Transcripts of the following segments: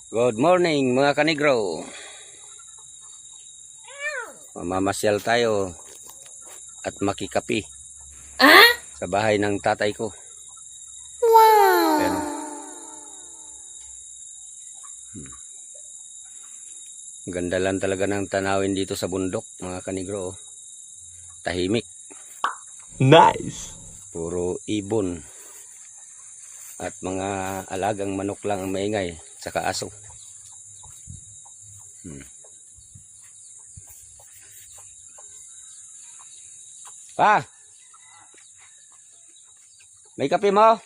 Good morning mga kanigro. Mamamasyal tayo at makikapi sa bahay ng tatay ko. Wow! Ayan. Ganda lang talaga ng tanawin dito sa bundok mga kanigro. Tahimik. Nice! Puro ibon. At mga alagang manok lang ang maingay. Saka aso. Pa! May kape mo?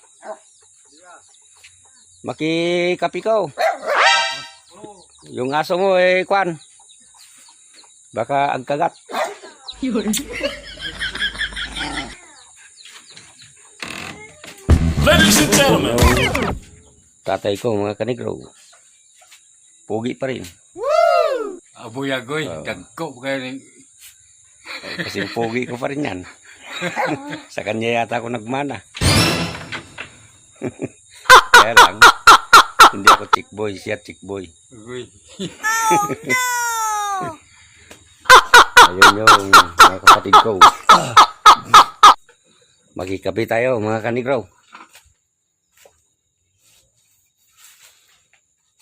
Makikapi ko. Yung aso mo kwan. Baka ang kagat. Ladies and gentlemen! Tatay ko mga kanigro. Pugi pa rin. Abuyagoy, dagko kayo ng... Kasi pugi ko pa rin yan. Sa kanya yata ako nagmana. Kaya lang, hindi ako chick boy, siya chick boy. Agoy. Ayun yung mga kapatid ko. Magkikapi tayo mga kanigro.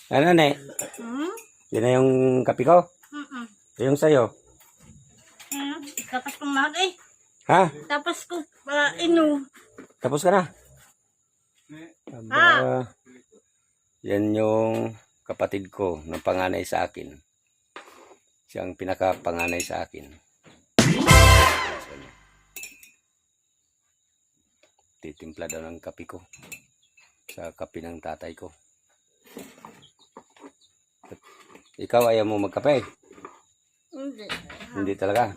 Ano ne? Yan na yung kapi ko? Yung sayo? Tapos kong mahal Ha? Tapos ko inu. Tapos ka na? Aba, yan yung kapatid ko na panganay sa akin. Siyang pinakapanganay sa akin. Titimpla daw ng kapi ko sa kapi ng tatay ko. Ikaw ayaw mo magkape? Hindi. Hindi talaga?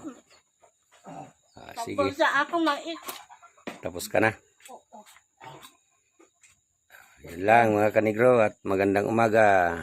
Sige, Tapos sa ako mait. tapos ka na. Yan lang mga kanigro at magandang umaga.